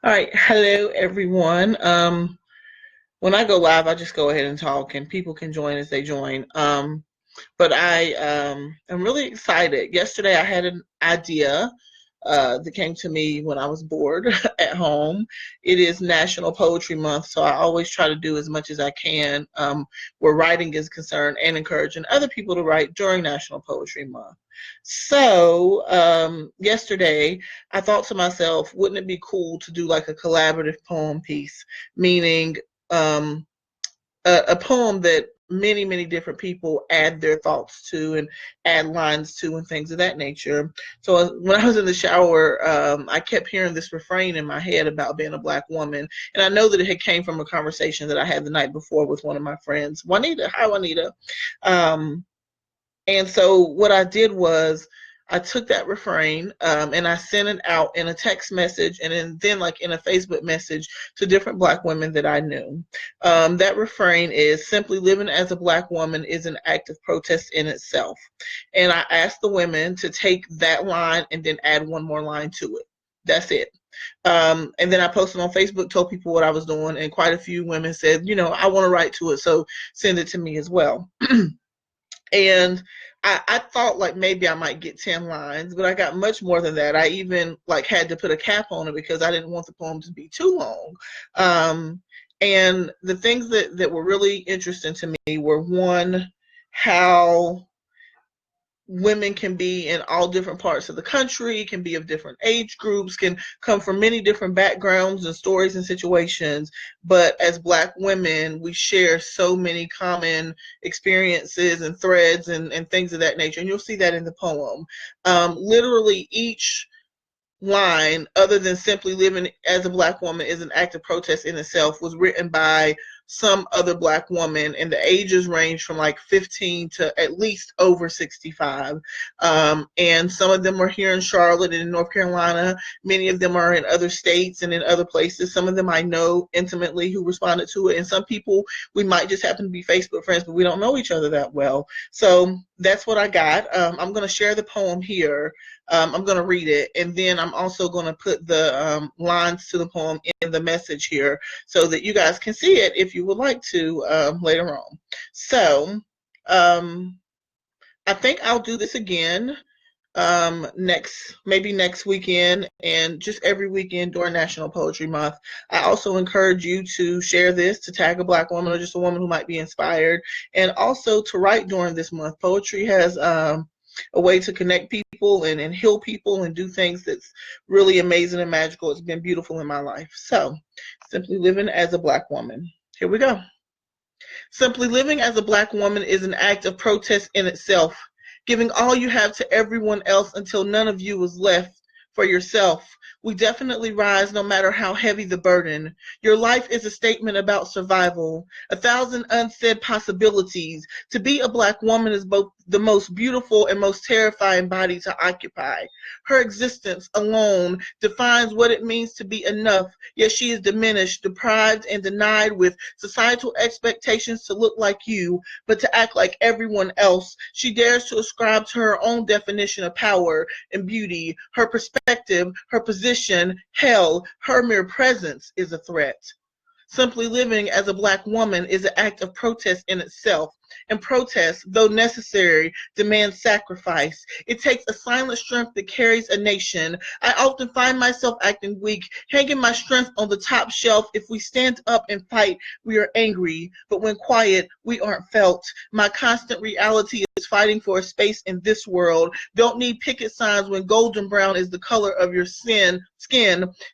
All right, hello everyone. When I go live, I just go ahead and talk, and people can join as they join. But I am really excited. Yesterday, I had an idea that came to me when I was bored at home. It is National Poetry Month, so I always try to do as much as I can where writing is concerned and encouraging other people to write during National Poetry Month. So yesterday, I thought to myself, wouldn't it be cool to do like a collaborative poem piece, meaning um, a poem that many different people add their thoughts to and add lines to and things of that nature. So when I was in the shower, I kept hearing this refrain in my head about being a Black woman, and I know that it had came from a conversation that I had the night before with one of my friends, Juanita. Hi, Juanita. um, and so what I did was I took that refrain and I sent it out in a text message and then like in a Facebook message to different Black women that I knew. That refrain is simply living as a Black woman is an act of protest in itself. And I asked the women to take that line and then add one more line to it. That's it. And then I posted on Facebook, told people what I was doing, and quite a few women said, I want to write to it, so send it to me as well. And I thought like maybe I might get 10 lines, but I got much more than that. I even like had to put a cap on it because I didn't want the poem to be too long. And the things that were really interesting to me were, one, how women can be in all different parts of the country, can be of different age groups, can come from many different backgrounds and stories and situations. But as Black women, we share so many common experiences and threads and things of that nature. And you'll see that in the poem. Literally each line, other than simply living as a Black woman is an act of protest in itself, was written by some other Black woman, and the ages range from like 15 to at least over 65. And some of them are here in Charlotte and in North Carolina. Many of them are in other states and in other places. Some of them I know intimately who responded to it, and some people we might just happen to be Facebook friends, but we don't know each other that well. So that's what I got. I'm going to share the poem here. I'm going to read it, and then I'm also going to put the lines to the poem in the message here so that you guys can see it if you would like to later on. So I think I'll do this again maybe next weekend, and just every weekend during National Poetry Month. I also encourage you to share this, to tag a Black woman or just a woman who might be inspired, and also to write during this month. Poetry has a way to connect people and heal people and do things that's really amazing and magical. It's been beautiful in my life. So, simply living as a Black woman. Here we go. Simply living as a Black woman is an act of protest in itself, giving all you have to everyone else until none of you is left for yourself. We definitely rise no matter how heavy the burden. Your life is a statement about survival, a thousand unsaid possibilities. To be a Black woman is both the most beautiful and most terrifying body to occupy. Her existence alone defines what it means to be enough, yet she is diminished, deprived, and denied with societal expectations to look like you, but to act like everyone else. She dares to ascribe to her own definition of power and beauty. Her perspective, her position, hell, her mere presence is a threat. Simply living as a Black woman is an act of protest in itself, and protest, though necessary, demands sacrifice. It takes a silent strength that carries a nation. I often find myself acting weak, hanging my strength on the top shelf. If we stand up and fight, we are angry, but when quiet, we aren't felt. My constant reality is fighting for a space in this world. Don't need picket signs when golden brown is the color of your skin.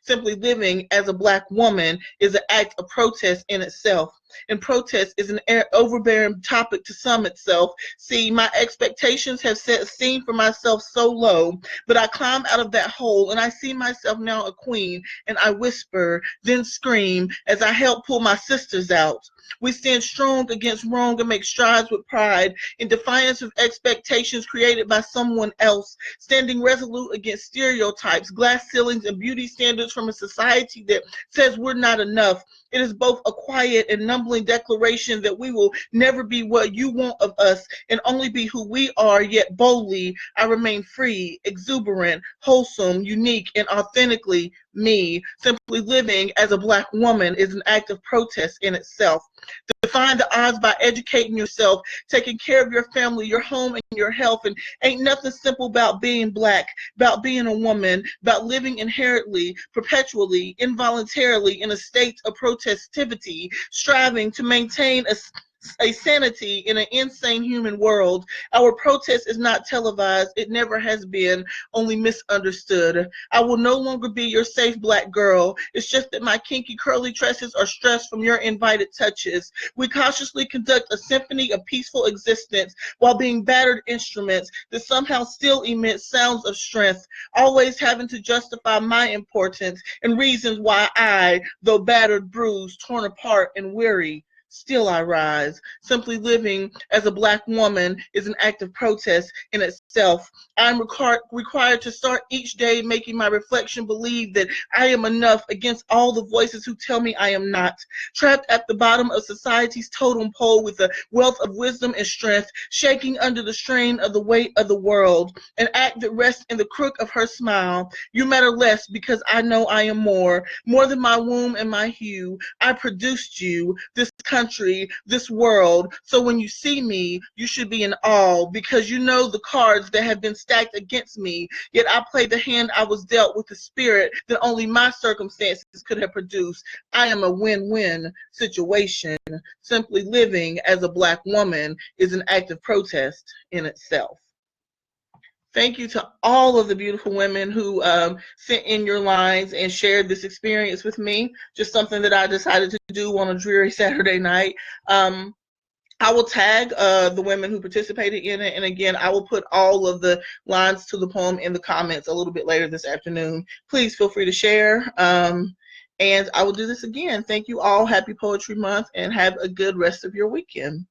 Simply living as a Black woman is an act of protest in itself. And protest is an overbearing topic to some itself. See, my expectations have set a scene for myself so low, but I climb out of that hole and I see myself now a queen, and I whisper, then scream as I help pull my sisters out. We stand strong against wrong and make strides with pride in defiance of expectations created by someone else, standing resolute against stereotypes, glass ceilings, and beauty standards from a society that says we're not enough. It is both a quiet and numbling declaration that we will never be what you want of us and only be who we are, yet boldly I remain free, exuberant, wholesome, unique, and authentically me. Simply living as a Black woman is an act of protest in itself. Define the odds by educating yourself, taking care of your family, your home, and your health. And ain't nothing simple about being Black, about being a woman, about living inherently, perpetually, involuntarily in a state of protestivity, striving to maintain a sanity in an insane human world. Our protest is not televised. It never has been, only misunderstood. I will no longer be your safe Black girl. It's just that my kinky curly tresses are stressed from your invited touches. We cautiously conduct a symphony of peaceful existence while being battered instruments that somehow still emit sounds of strength, always having to justify my importance and reasons why I, though battered, bruised, torn apart, and weary, still I rise. Simply living as a Black woman is an act of protest in itself. I'm required to start each day making my reflection believe that I am enough against all the voices who tell me I am not. Trapped at the bottom of society's totem pole with a wealth of wisdom and strength, shaking under the strain of the weight of the world, an act that rests in the crook of her smile. You matter less because I know I am more than my womb and my hue. I produced you, this country, this world. So when you see me, you should be in awe because you know the cards that have been stacked against me. Yet I played the hand I was dealt with the spirit that only my circumstances could have produced. I am a win-win situation. Simply living as a Black woman is an act of protest in itself. Thank you to all of the beautiful women who sent in your lines and shared this experience with me. Just something that I decided to do on a dreary Saturday night. I will tag the women who participated in it. And again, I will put all of the lines to the poem in the comments a little bit later this afternoon. Please feel free to share. And I will do this again. Thank you all. Happy Poetry Month and have a good rest of your weekend.